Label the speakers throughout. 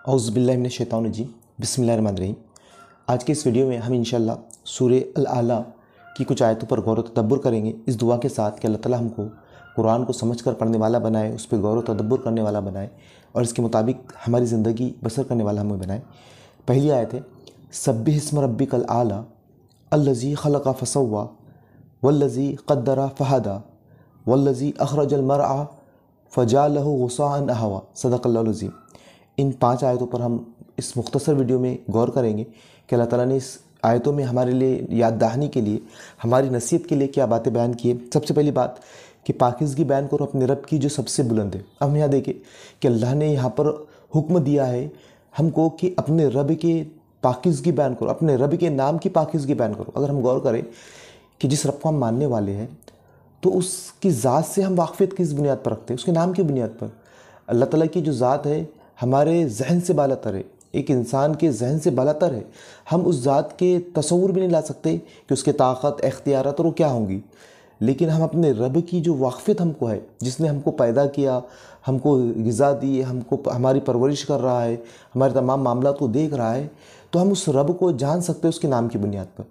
Speaker 1: औज़ुबिल्लाहिमिनश्शैतानिर्रजीम बिस्मिल्लाहिर्रहमानिर्रहीम। आज के इस वीडियो में हम इंशाअल्लाह सूरह अल आला की कुछ आयतों पर गौर व तदब्बुर करेंगे, इस दुआ के साथ कि अल्लाह ताला हमको कुरान को समझकर पढ़ने वाला बनाए, उस पर गौर व तदब्बुर करने वाला बनाए और इसके मुताबिक हमारी ज़िंदगी बसर करने वाला हमें बनाए। पहली आयत है, सब्बिह इस्म रब्बिकल आला अल्लज़ी खलक़ फसव्वा वल्लज़ी क़द्दर फ़हदा वल्लज़ी अख़रजल मरअ फ़जअलहु गुसाअन अहवा। सदक़ल्लाहुल अज़ीम। इन 5 आयतों पर हम इस मुख्तसर वीडियो में गौर करेंगे कि अल्लाह ताला ने इस आयतों में हमारे लिए याद दहानी के लिए, हमारी नसीहत के लिए क्या बातें बयान की है। सबसे पहली बात कि पाकीज़गी बयान करो अपने रब की जो सबसे बुलंद है। अब हम यहाँ देखें कि अल्लाह ने यहाँ पर हुक्म दिया है हमको कि अपने रब के पाकीज़गी बयान करो, अपने रब के नाम की पाकीज़गी बयान करो। अगर हम गौर करें कि जिस रब को हम मानने वाले हैं तो उसकी ज़ात से हम वाक़फ़ियत किस बुनियाद पर रखते हैं? उसके नाम की बुनियाद पर। अल्लाह ताला की जो ज़ात है हमारे जहन से बालातर है, एक इंसान के जहन से बालातर है। हम उस ज़ात के तसव्वुर भी नहीं ला सकते कि उसके ताकत इख्तियारत और वो क्या होंगी। लेकिन हम अपने रब की जो वाक़फ़ियत हमको है, जिसने हमको पैदा किया, हमको ग़िज़ा दी, हमको हमारी परवरिश कर रहा है, हमारे तमाम मामलात को देख रहा है, तो हम उस रब को जान सकते हैं उसके नाम की बुनियाद पर।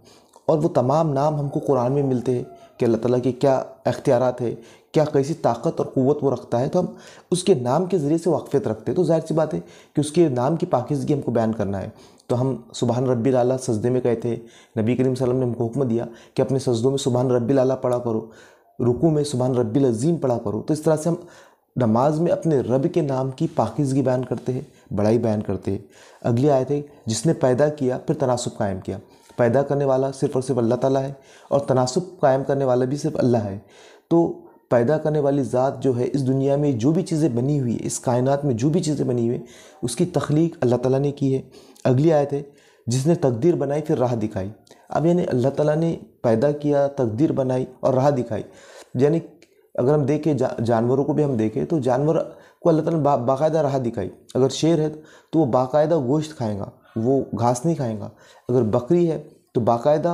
Speaker 1: और वो तमाम नाम हमको कुरान में मिलते हैं कि अल्लाह ताला के क्या इख्तियारात है, क्या कैसी ताकत और क़ुव्वत वो रखता है, तो हम उसके नाम के ज़रिए से वाक़फ़ियत रखते हैं। तो ज़ाहिर सी बात है कि उसके नाम की पाकीज़गी हमको बयान करना है। तो हम सुबहान रब्बिल आला सजदे में कहते हैं, नबी करीम सल्लल्लाहु अलैहि वसल्लम ने हमको हुक्म दिया कि अपने सजदों में सुबहान रब्बिल आला पढ़ा करो, रुकू में सुबहान रब्बिल अज़ीम पढ़ा करो। तो इस तरह से हम नमाज में अपने रब के नाम की पाकीज़गी बयान करते हैं, बड़ाई बयान करते हैं। अगली आयत है, जिसने पैदा किया फिर तनासुब कायम किया। पैदा करने वाला सिर्फ़ और सिर्फ अल्लाह ताला है और तनासुब कायम करने वाला भी सिर्फ अल्लाह है। तो पैदा करने वाली ज़ात जो है, इस दुनिया में जो भी चीज़ें बनी हुई है, इस कायनात में जो भी चीज़ें बनी हुई है, उसकी तख्लीक अल्लाह ताला ने की है। अगली आयत है, जिसने तकदीर बनाई फिर राह दिखाई। अब यानी अल्लाह ताला ने पैदा किया, तकदीर बनाई और राह दिखाई। यानी अगर हम देखें जानवरों को भी हम देखें तो जानवर को अल्लाह ताला ने बाकायदा राह दिखाई। अगर शेर है तो वो बाकायदा गोश्त खाएगा, वो घास नहीं खाएगा। अगर बकरी है तो बाकायदा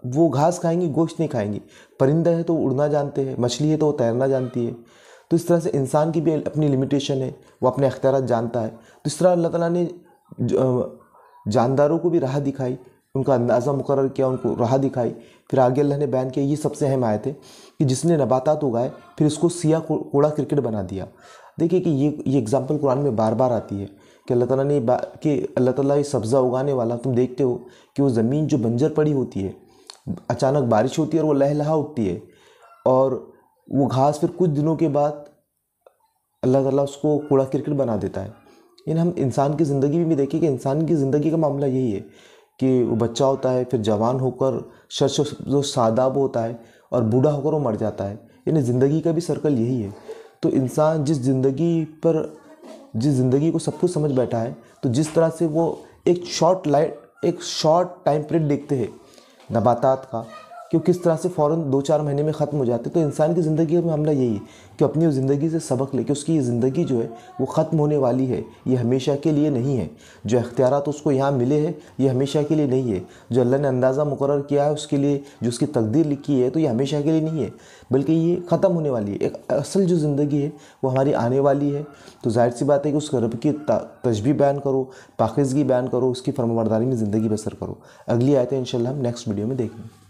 Speaker 1: वो घास खाएंगी, गोश्त नहीं खाएंगी। परिंदा है तो उड़ना जानते हैं, मछली है तो वो तैरना जानती है। तो इस तरह से इंसान की भी अपनी लिमिटेशन है, वो अपने अख्तियारात जानता है। तो इस तरह अल्लाह ताला ने जानदारों को भी राह दिखाई, उनका अंदाज़ा मुकर्रर किया, उनको राह दिखाई। फिर आगे अल्लाह ने बयान किया, ये सबसे अहम आयत है कि जिसने नबातात उगाए फिर इसको सिया कूड़ा क्रिकेट बना दिया। देखिए कि ये एग्जाम्पल कुरान में बार बार आती है कि अल्लाह ताला ने कि अल्लाह ताला ये सब्ज़ा उगाने वाला, तुम देखते हो कि वो ज़मीन जो बंजर पड़ी होती है, अचानक बारिश होती है और वो लहलहा उठती है और वो घास फिर कुछ दिनों के बाद अल्लाह ताला उसको कूड़ा क्रिकेट बना देता है। यानी हम इंसान की ज़िंदगी में भी देखिए कि इंसान की ज़िंदगी का मामला यही है कि वो बच्चा होता है, फिर जवान होकर जो सादाब होता है और बूढ़ा होकर वो मर जाता है। यानी ज़िंदगी का भी सर्कल यही है। तो इंसान जिस ज़िंदगी को सब कुछ समझ बैठा है, तो जिस तरह से वो एक शॉर्ट टाइम पीरियड देखते हैं नबातात का कि वो किस तरह से फ़ौरन 2-4 महीने में ख़त्म हो जाते। तो इंसान की ज़िंदगी का मामला यही है कि अपनी ज़िंदगी से सबक ले कि उसकी ये ज़िंदगी जो है वो ख़त्म होने वाली है, ये हमेशा के लिए नहीं है। जो इख्तियारात उसको यहाँ मिले हैं ये हमेशा के लिए नहीं है। जो अल्लाह ने अंदाज़ा मुकर्रर किया है उसके लिए, जो उसकी तकदीर लिखी है, तो ये हमेशा के लिए नहीं है, बल्कि ये ख़त्म होने वाली है। एक असल जो ज़िंदगी है वो हमारी आने वाली है। तो ज़ाहिर सी बात है कि उस रब की तशबीह बयान करो, पाकीज़गी बयान करो, उसकी फरमाबरदारी में ज़िंदगी बसर करो। अगली आयतें इंशाअल्लाह हम नेक्स्ट वीडियो में देखेंगे।